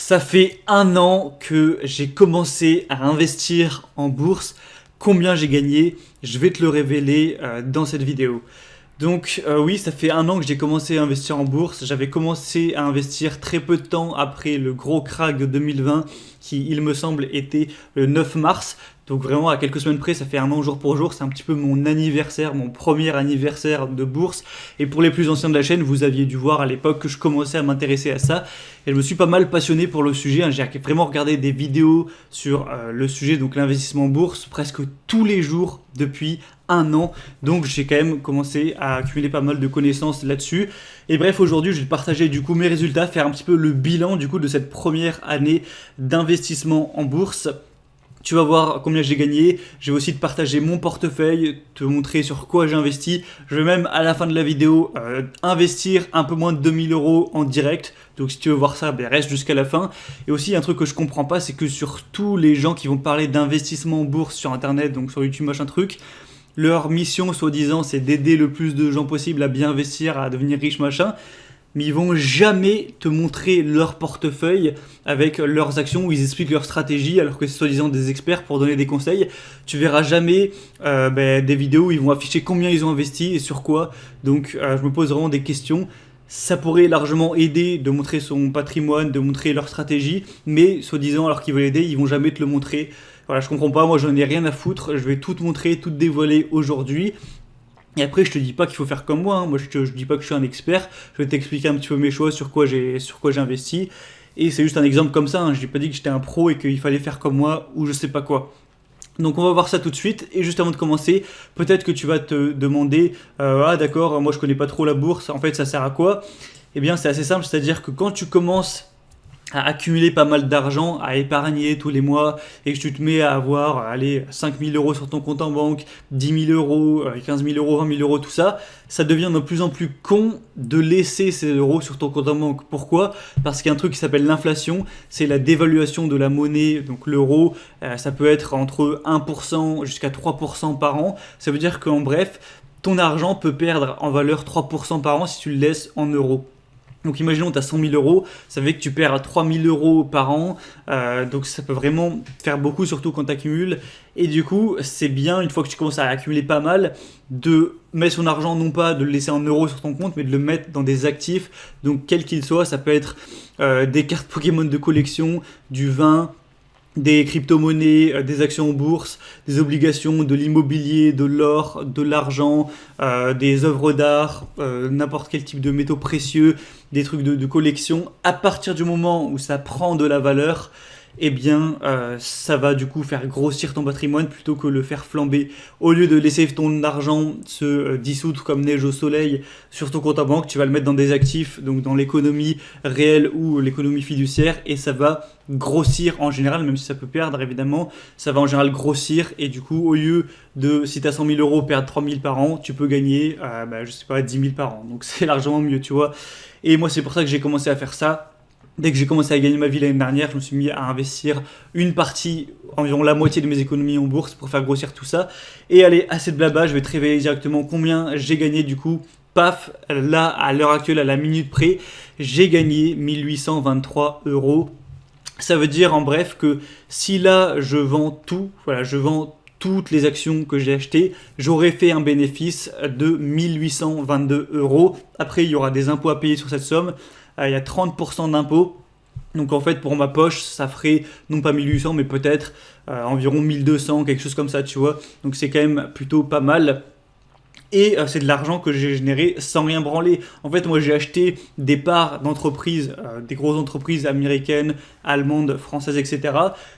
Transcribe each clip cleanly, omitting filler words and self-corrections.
Ça fait 1 an que j'ai commencé à investir en bourse. Combien j'ai gagné, je vais te le révéler dans cette vidéo. Donc oui, ça fait 1 an que j'ai commencé à investir en bourse. J'avais commencé à investir très peu de temps après le gros crack de 2020 qui, il me semble, était le 9 mars. Donc vraiment à quelques semaines près, ça fait 1 an jour pour jour. C'est un petit peu mon anniversaire, mon premier anniversaire de bourse. Et pour les plus anciens de la chaîne, vous aviez dû voir à l'époque que je commençais à m'intéresser à ça. Et je me suis pas mal passionné pour le sujet. J'ai vraiment regardé des vidéos sur le sujet, donc l'investissement en bourse, presque tous les jours depuis 1 an. Donc j'ai quand même commencé à accumuler pas mal de connaissances là-dessus. Et bref, aujourd'hui, je vais te partager du coup mes résultats, faire un petit peu le bilan du coup de cette première année d'investissement en bourse. Tu vas voir combien j'ai gagné. Je vais aussi te partager mon portefeuille, te montrer sur quoi j'ai investi. Je vais même à la fin de la vidéo investir un peu moins de 2000 euros en direct. Donc si tu veux voir ça, reste jusqu'à la fin. Et aussi un truc que je comprends pas, c'est que sur tous les gens qui vont parler d'investissement en bourse sur internet, donc sur YouTube machin truc, leur mission soi-disant c'est d'aider le plus de gens possible à bien investir, à devenir riche machin. Mais ils vont jamais te montrer leur portefeuille avec leurs actions où ils expliquent leur stratégie alors que c'est soi-disant des experts pour donner des conseils. Tu verras jamais des vidéos où ils vont afficher combien ils ont investi et sur quoi. Donc je me pose vraiment des questions. Ça pourrait largement aider de montrer son patrimoine, de montrer leur stratégie, mais soi-disant alors qu'ils veulent aider, ils vont jamais te le montrer. Voilà, je comprends pas, moi j'en ai rien à foutre, je vais tout te montrer, tout te dévoiler aujourd'hui. Et après, je te dis pas qu'il faut faire comme moi, hein. Moi je dis pas que je suis un expert, je vais t'expliquer un petit peu mes choix, sur quoi j'ai investi. Et c'est juste un exemple comme ça, hein. Je n'ai pas dit que j'étais un pro et qu'il fallait faire comme moi ou je sais pas quoi. Donc on va voir ça tout de suite. Et juste avant de commencer, peut-être que tu vas te demander ah d'accord, moi je connais pas trop la bourse, en fait ça sert à quoi? Eh bien c'est assez simple, c'est-à-dire que quand tu commences à accumuler pas mal d'argent, à épargner tous les mois, et que tu te mets à avoir, allez, 5 000 euros sur ton compte en banque, 10 000 euros, 15 000 euros, 20 000 euros, tout ça, ça devient de plus en plus con de laisser ces euros sur ton compte en banque. Pourquoi? Parce qu'il y a un truc qui s'appelle l'inflation, c'est la dévaluation de la monnaie, donc l'euro, ça peut être entre 1% jusqu'à 3% par an. Ça veut dire qu'en bref, ton argent peut perdre en valeur 3% par an si tu le laisses en euros. Donc imaginons que tu as 100 000 euros, ça fait que tu perds 3 000 euros par an, donc ça peut vraiment faire beaucoup, surtout quand tu accumules. Et du coup, c'est bien, une fois que tu commences à accumuler pas mal, de mettre son argent, non pas de le laisser en euros sur ton compte, mais de le mettre dans des actifs, donc quels qu'ils soient, ça peut être des cartes Pokémon de collection, du vin, des crypto-monnaies, des actions en bourse, des obligations, de l'immobilier, de l'or, de l'argent, des œuvres d'art, n'importe quel type de métaux précieux, des trucs de collection. À partir du moment où ça prend de la valeur, eh bien ça va du coup faire grossir ton patrimoine plutôt que le faire flamber. Au lieu de laisser ton argent se dissoudre comme neige au soleil sur ton compte en banque, tu vas le mettre dans des actifs, donc dans l'économie réelle ou l'économie fiduciaire, et ça va grossir en général, même si ça peut perdre évidemment, ça va en général grossir, et du coup au lieu de, si tu as 100 000 euros, perdre 3 000 par an, tu peux gagner je sais pas, 10 000 par an, donc c'est largement mieux, tu vois. Et moi c'est pour ça que j'ai commencé à faire ça. Dès que j'ai commencé à gagner ma vie l'année dernière, je me suis mis à investir une partie, environ la moitié de mes économies en bourse pour faire grossir tout ça. Et allez, assez de blabla, je vais te révéler directement combien j'ai gagné du coup. Paf, là, à l'heure actuelle, à la minute près, j'ai gagné 1823 euros. Ça veut dire en bref que si là je vends tout, voilà, je vends toutes les actions que j'ai achetées, j'aurais fait un bénéfice de 1822 euros. Après, il y aura des impôts à payer sur cette somme. Il y a 30% d'impôts. Donc en fait, pour ma poche, ça ferait non pas 1800, mais peut-être environ 1200, quelque chose comme ça, tu vois. Donc c'est quand même plutôt pas mal. Et c'est de l'argent que j'ai généré sans rien branler. En fait, moi, j'ai acheté des parts d'entreprises, des grosses entreprises américaines, allemandes, françaises, etc.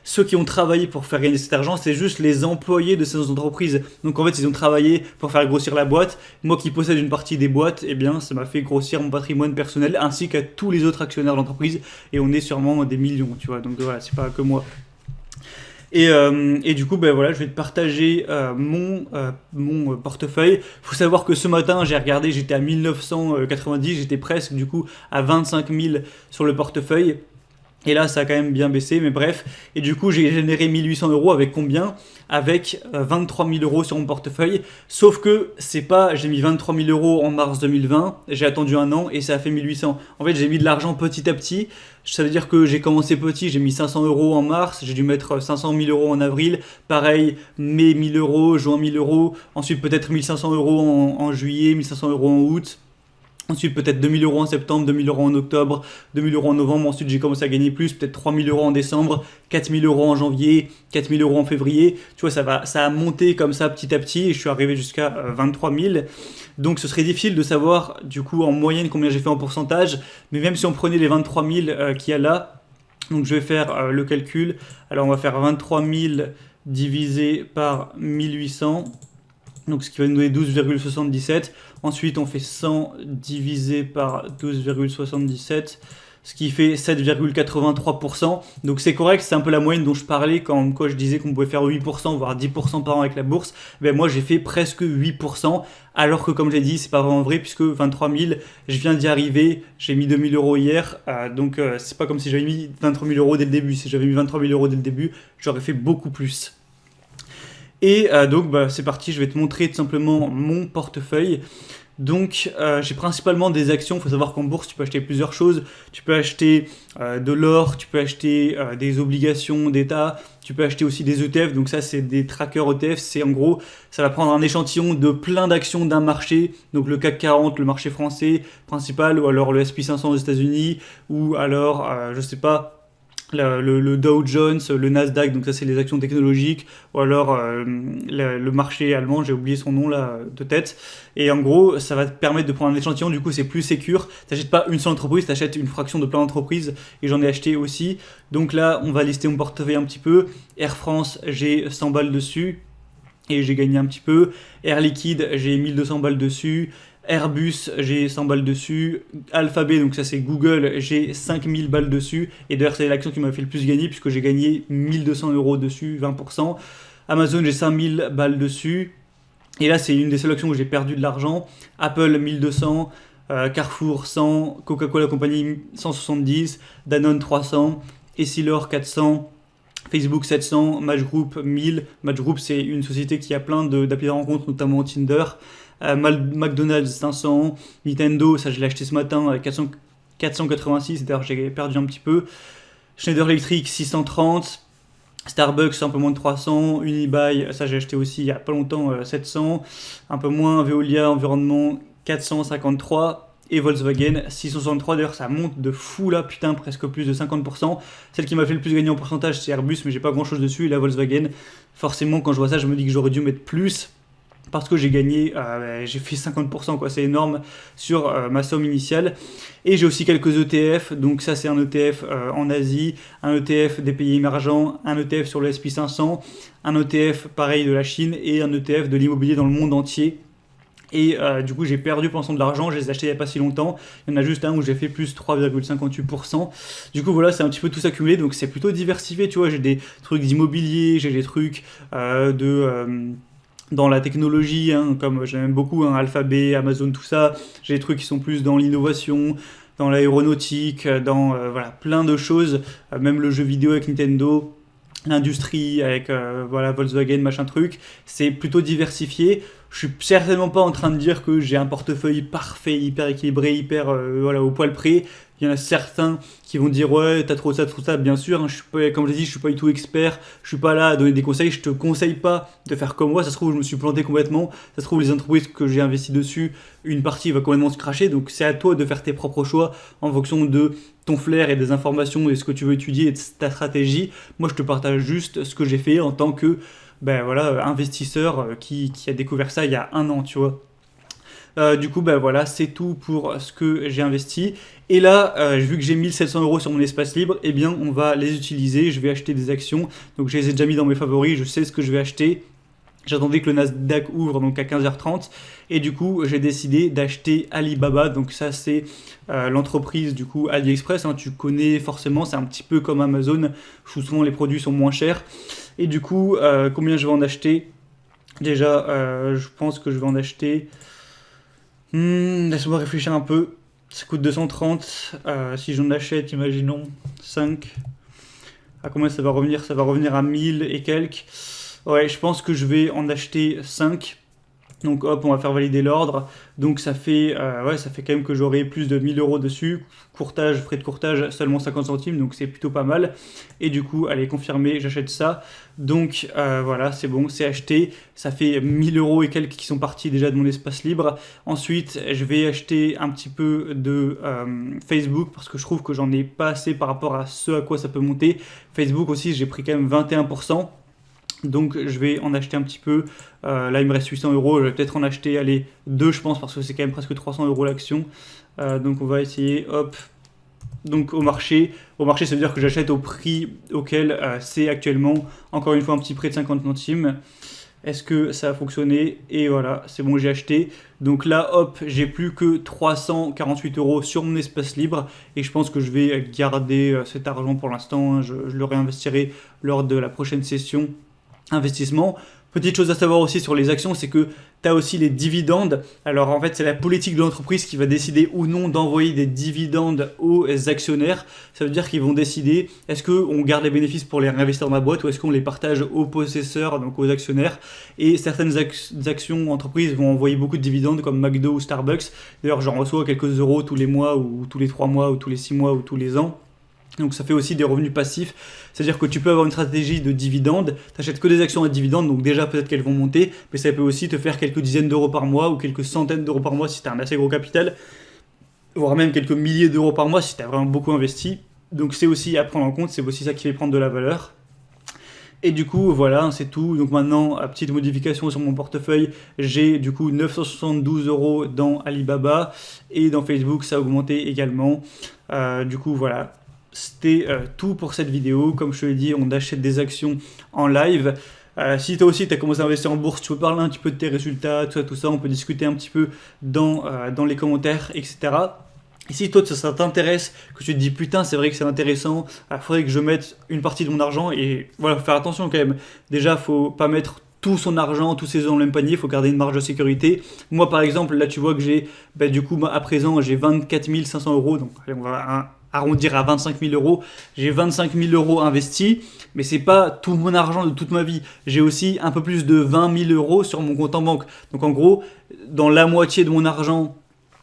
Ceux qui ont travaillé pour faire gagner cet argent, c'est juste les employés de ces entreprises. Donc, en fait, ils ont travaillé pour faire grossir la boîte. Moi qui possède une partie des boîtes, eh bien, ça m'a fait grossir mon patrimoine personnel, ainsi qu'à tous les autres actionnaires d'entreprise. Et on est sûrement des millions, tu vois. Donc, voilà, c'est pas que moi. Et du coup, voilà, je vais te partager mon portefeuille. Il faut savoir que ce matin, j'ai regardé, j'étais à 1990, j'étais presque du coup à 25 000 sur le portefeuille. Et là, ça a quand même bien baissé, mais bref. Et du coup, j'ai généré 1800 euros avec combien? Avec 23 000 euros sur mon portefeuille. Sauf que c'est pas, j'ai mis 23 000 euros en mars 2020, j'ai attendu un an et ça a fait 1800. En fait, j'ai mis de l'argent petit à petit. Ça veut dire que j'ai commencé petit, j'ai mis 500 euros en mars, j'ai dû mettre 500 000 euros en avril. Pareil, mai 1000 euros, juin 1000 euros. Ensuite, peut-être 1500 euros en juillet, 1500 euros en août. Ensuite, peut-être 2000 euros en septembre, 2000 euros en octobre, 2000 euros en novembre. Ensuite, j'ai commencé à gagner plus, peut-être 3000 euros en décembre, 4000 euros en janvier, 4000 euros en février. Tu vois, ça a monté comme ça petit à petit et je suis arrivé jusqu'à 23 000. Donc, ce serait difficile de savoir, du coup, en moyenne, combien j'ai fait en pourcentage. Mais même si on prenait les 23 000 qu'il y a là, donc je vais faire le calcul. Alors, on va faire 23 000 divisé par 1800. Donc ce qui va nous donner 12,77. Ensuite, on fait 100 divisé par 12,77, ce qui fait 7,83%. Donc c'est correct, c'est un peu la moyenne dont je parlais quand je disais qu'on pouvait faire 8%, voire 10% par an avec la bourse. Ben moi, j'ai fait presque 8%, alors que comme j'ai dit, c'est pas vraiment vrai, puisque 23 000, je viens d'y arriver, j'ai mis 2 000 euros hier, donc c'est pas comme si j'avais mis 23 000 euros dès le début. Si j'avais mis 23 000 euros dès le début, j'aurais fait beaucoup plus. Et donc c'est parti, je vais te montrer tout simplement mon portefeuille. Donc j'ai principalement des actions. Il faut savoir qu'en bourse tu peux acheter plusieurs choses. Tu peux acheter de l'or, tu peux acheter des obligations d'État, tu peux acheter aussi des ETF. Donc ça c'est des trackers ETF. C'est en gros, ça va prendre un échantillon de plein d'actions d'un marché. Donc le CAC 40, le marché français principal, ou alors le S&P 500 aux États-Unis, ou alors je sais pas, le Dow Jones, le Nasdaq, donc ça c'est les actions technologiques, ou alors le marché allemand, j'ai oublié son nom là de tête. Et en gros, ça va te permettre de prendre un échantillon, du coup c'est plus sécure. T'achètes pas une seule entreprise, t'achètes une fraction de plein d'entreprises, et j'en ai acheté aussi. Donc là, on va lister mon portefeuille un petit peu. Air France, j'ai 100 balles dessus, et j'ai gagné un petit peu. Air Liquide, j'ai 1200 balles dessus. Airbus, j'ai 100 balles dessus. Alphabet, donc ça c'est Google, j'ai 5000 balles dessus. Et d'ailleurs, c'est l'action qui m'a fait le plus gagner, puisque j'ai gagné 1200 euros dessus, 20%. Amazon, j'ai 5000 balles dessus. Et là, c'est une des seules actions où j'ai perdu de l'argent. Apple, 1200. Carrefour, 100. Coca-Cola Company, 170. Danone, 300. Essilor, 400. Facebook 700, Match Group 1000. Match Group, c'est une société qui a plein d'applis de rencontres, notamment Tinder. McDonald's 500, Nintendo, ça je l'ai acheté ce matin à 486, d'ailleurs j'ai perdu un petit peu. Schneider Electric 630, Starbucks un peu moins de 300, Unibail, ça j'ai acheté aussi il y a pas longtemps 700, un peu moins, Veolia Environnement 453. Et Volkswagen 663, d'ailleurs ça monte de fou là, putain, presque plus de 50%. Celle qui m'a fait le plus gagner en pourcentage c'est Airbus, mais j'ai pas grand chose dessus. Et la Volkswagen, forcément quand je vois ça je me dis que j'aurais dû mettre plus, parce que j'ai gagné, j'ai fait 50%, quoi, c'est énorme sur ma somme initiale. Et j'ai aussi quelques ETF, donc ça c'est un ETF en Asie, un ETF des pays émergents, un ETF sur le S&P 500, un ETF pareil de la Chine et un ETF de l'immobilier dans le monde entier. Et du coup j'ai perdu pensant de l'argent, je les ai achetés il n'y a pas si longtemps. Il y en a juste un où j'ai fait plus 3,58%. Du coup voilà, c'est un petit peu tout ça cumulé, donc c'est plutôt diversifié, tu vois. J'ai des trucs d'immobilier, j'ai des trucs dans la technologie, hein, comme j'aime beaucoup, hein, Alphabet, Amazon, tout ça. J'ai des trucs qui sont plus dans l'innovation, dans l'aéronautique, dans voilà, plein de choses. Même le jeu vidéo avec Nintendo, l'industrie avec voilà, Volkswagen, machin truc. C'est plutôt diversifié. Je suis certainement pas en train de dire que j'ai un portefeuille parfait, hyper équilibré, hyper voilà, au poil près. Il y en a certains qui vont dire ouais, t'as trop ça, bien sûr. Hein, je suis pas, comme je l'ai dit, je suis pas du tout expert. Je suis pas là à donner des conseils. Je te conseille pas de faire comme moi. Ça se trouve, je me suis planté complètement. Ça se trouve, les entreprises que j'ai investi dessus, une partie va complètement se cracher. Donc c'est à toi de faire tes propres choix en fonction de ton flair et des informations et ce que tu veux étudier et de ta stratégie. Moi, je te partage juste ce que j'ai fait en tant que ben voilà, investisseur qui a découvert ça il y a un an, tu vois. Du coup, ben voilà, c'est tout pour ce que j'ai investi. Et là, vu que j'ai 1700 euros sur mon espace libre, eh bien, on va les utiliser. Je vais acheter des actions. Donc, je les ai déjà mis dans mes favoris. Je sais ce que je vais acheter. J'attendais que le Nasdaq ouvre donc à 15h30 et du coup j'ai décidé d'acheter Alibaba. Donc ça c'est l'entreprise du coup AliExpress, hein, tu connais forcément, c'est un petit peu comme Amazon où souvent les produits sont moins chers. Et du coup combien je vais en acheter? Déjà je pense que je vais en acheter, laisse-moi réfléchir un peu. Ça coûte 230. Si j'en achète, imaginons 5. À combien ça va revenir? Ça va revenir à 1000 et quelques. Ouais, je pense que je vais en acheter 5. Donc hop, on va faire valider l'ordre. Donc ça fait quand même que j'aurai plus de 1000 euros dessus. Courtage, frais de courtage, seulement 50 centimes, donc c'est plutôt pas mal. Et du coup, allez, confirmer, j'achète ça. Donc voilà, c'est bon, c'est acheté. Ça fait 1000 euros et quelques qui sont partis déjà de mon espace libre. Ensuite, je vais acheter un petit peu de Facebook parce que je trouve que j'en ai pas assez par rapport à ce à quoi ça peut monter. Facebook aussi, j'ai pris quand même 21%. Donc je vais en acheter un petit peu. Là il me reste 800 euros. Je vais peut-être en acheter, allez, 2 je pense, parce que c'est quand même presque 300 euros l'action. Donc on va essayer, hop. Donc au marché, ça veut dire que j'achète au prix auquel c'est actuellement. Encore une fois un petit prêt de 50 centimes. Est-ce que ça a fonctionné? Et voilà, c'est bon, j'ai acheté. Donc là, hop, j'ai plus que 348 euros sur mon espace libre. Et je pense que je vais garder cet argent pour l'instant, hein. Je le réinvestirai lors de la prochaine session investissement. Petite chose à savoir aussi sur les actions, c'est que tu as aussi les dividendes. Alors en fait, c'est la politique de l'entreprise qui va décider ou non d'envoyer des dividendes aux actionnaires. Ça veut dire qu'ils vont décider est-ce qu'on garde les bénéfices pour les réinvestir dans la boîte ou est-ce qu'on les partage aux possesseurs, donc aux actionnaires. Et certaines actions entreprises vont envoyer beaucoup de dividendes comme McDo ou Starbucks. D'ailleurs, j'en reçois quelques euros tous les mois ou tous les 3 mois ou tous les 6 mois ou tous les ans. Donc ça fait aussi des revenus passifs, c'est-à-dire que tu peux avoir une stratégie de dividendes, tu n'achètes que des actions à dividendes, donc déjà peut-être qu'elles vont monter, mais ça peut aussi te faire quelques dizaines d'euros par mois ou quelques centaines d'euros par mois si tu as un assez gros capital, voire même quelques milliers d'euros par mois si tu as vraiment beaucoup investi. Donc c'est aussi à prendre en compte, c'est aussi ça qui fait prendre de la valeur. Et du coup, voilà, c'est tout. Donc maintenant, petite modification sur mon portefeuille, j'ai du coup 972 euros dans Alibaba et dans Facebook, ça a augmenté également. Du coup, voilà. C'était tout pour cette vidéo. Comme je te l'ai dit, on achète des actions en live. Si toi aussi tu as commencé à investir en bourse, tu peux parler un petit peu de tes résultats, tout ça, on peut discuter un petit peu dans les commentaires, etc. Et si toi ça t'intéresse, que tu te dis putain c'est vrai que c'est intéressant, il faudrait que je mette une partie de mon argent et voilà, faut faire attention quand même. Déjà, faut pas mettre tout son argent, tous ses œufs dans le même panier, il faut garder une marge de sécurité. Moi par exemple, là tu vois que j'ai, du coup à présent j'ai 24 500 euros, donc allez, on va arrondir à 25 000 euros. J'ai 25 000 euros investis, mais c'est pas tout mon argent de toute ma vie. J'ai aussi un peu plus de 20 000 euros sur mon compte en banque. Donc en gros, dans la moitié de mon argent,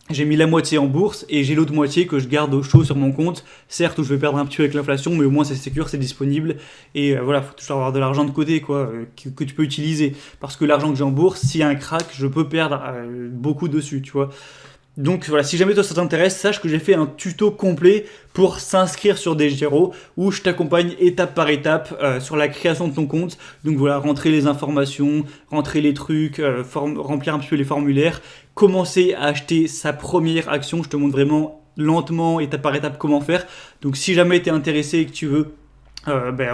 j'ai mis la moitié en bourse et j'ai l'autre moitié que je garde au chaud sur mon compte. Certes, où je vais perdre un petit peu avec l'inflation, mais au moins c'est sécure, c'est disponible. Et voilà, faut toujours avoir de l'argent de côté, quoi, que tu peux utiliser. Parce que l'argent que j'ai en bourse, s'il y a un crack, je peux perdre beaucoup dessus, tu vois. Donc voilà, si jamais toi ça t'intéresse, sache que j'ai fait un tuto complet pour s'inscrire sur DeGiro où je t'accompagne étape par étape sur la création de ton compte. Donc voilà, rentrer les informations, rentrer les trucs, remplir un petit peu les formulaires, commencer à acheter sa première action. Je te montre vraiment lentement, étape par étape, comment faire. Donc si jamais tu es intéressé et que tu veux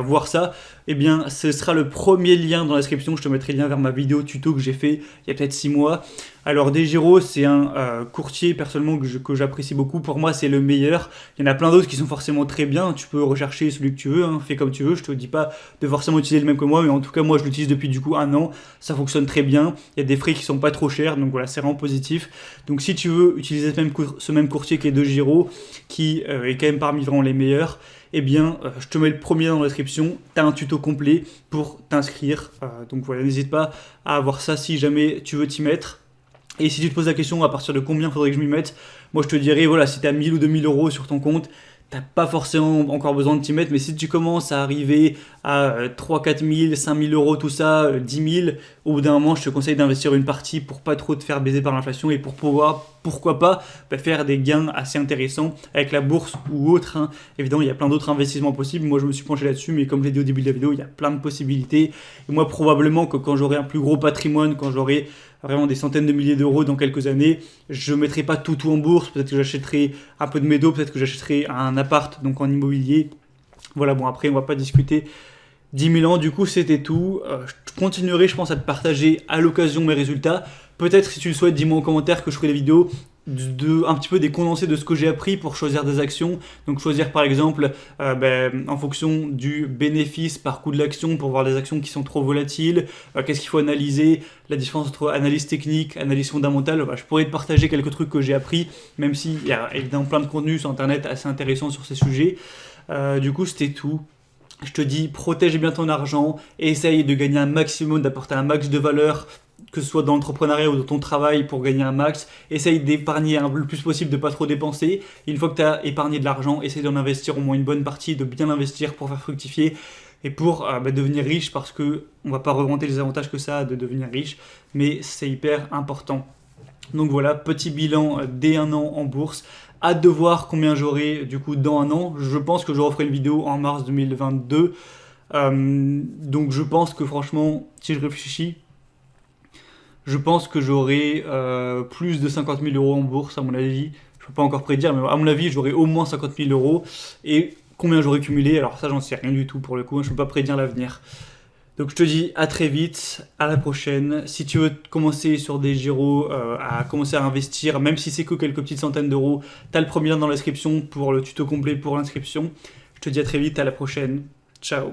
voir ça, eh bien ce sera le premier lien dans la description. Je te mettrai le lien vers ma vidéo tuto que j'ai fait il y a peut-être 6 mois. Alors DeGiro, c'est un courtier personnellement que j'apprécie beaucoup. Pour moi, c'est le meilleur. Il y en a plein d'autres qui sont forcément très bien. Tu peux rechercher celui que tu veux, hein, fais comme tu veux. Je te dis pas de forcément utiliser le même que moi, mais en tout cas moi je l'utilise depuis du coup 1 an. Ça fonctionne très bien. Il y a des frais qui sont pas trop chers, donc voilà, c'est vraiment positif. Donc si tu veux utiliser ce même courtier qui est DeGiro, qui est quand même parmi vraiment les meilleurs, eh bien, je te mets le premier dans la description. Tu as un tuto complet pour t'inscrire. Donc voilà, n'hésite pas à avoir ça si jamais tu veux t'y mettre. Et si tu te poses la question à partir de combien faudrait que je m'y mette, moi je te dirais, voilà, si tu as 1000 ou 2000 euros sur ton compte, t'as pas forcément encore besoin de t'y mettre, mais si tu commences à arriver à 3 4 000, 5 000 euros, tout ça, 10 000, au bout d'un moment, je te conseille d'investir une partie pour pas trop te faire baiser par l'inflation et pour pouvoir, pourquoi pas, faire des gains assez intéressants avec la bourse ou autre, hein. Évidemment, il y a plein d'autres investissements possibles. Moi, je me suis penché là-dessus, mais comme je l'ai dit au début de la vidéo, il y a plein de possibilités. Et moi, probablement que quand j'aurai un plus gros patrimoine, quand j'aurai vraiment des centaines de milliers d'euros dans quelques années, je ne mettrai pas tout en bourse. Peut-être que j'achèterai un peu de médo, peut-être que j'achèterai un appart, donc en immobilier. Voilà, bon, après, on va pas discuter 10 000 ans. Du coup, c'était tout. Je continuerai, je pense, à te partager à l'occasion mes résultats. Peut-être, si tu le souhaites, dis-moi en commentaire que je ferai des vidéos un petit peu des condensés de ce que j'ai appris pour choisir des actions. Donc choisir par exemple en fonction du bénéfice par coût de l'action pour voir les actions qui sont trop volatiles, qu'est-ce qu'il faut analyser, la différence entre analyse technique, analyse fondamentale. Je pourrais te partager quelques trucs que j'ai appris, même s'il y a évidemment plein de contenu sur internet assez intéressant sur ces sujets. Du coup c'était tout. Je te dis, protège bien ton argent, essaye de gagner un maximum, d'apporter un max de valeur, que ce soit dans l'entrepreneuriat ou dans ton travail pour gagner un max. Essaye d'épargner le plus possible, de pas trop dépenser. Et une fois que tu as épargné de l'argent, essaye d'en investir au moins une bonne partie, de bien l'investir pour faire fructifier et pour devenir riche, parce que on va pas revanter les avantages que ça a de devenir riche, mais c'est hyper important. Donc voilà, petit bilan dès un an en bourse. Hâte de voir combien j'aurai du coup dans un an. Je pense que je referai une vidéo en mars 2022. Donc je pense que franchement, si je réfléchis, je pense que j'aurai plus de 50 000 euros en bourse à mon avis. Je ne peux pas encore prédire, mais à mon avis, j'aurai au moins 50 000 euros. Et combien j'aurai cumulé, alors ça j'en sais rien du tout pour le coup, je ne peux pas prédire l'avenir. Donc je te dis à très vite, à la prochaine. Si tu veux commencer sur des gyros, à commencer à investir, même si c'est que quelques petites centaines d'euros, tu as le premier lien dans la description pour le tuto complet pour l'inscription. Je te dis à très vite, à la prochaine. Ciao.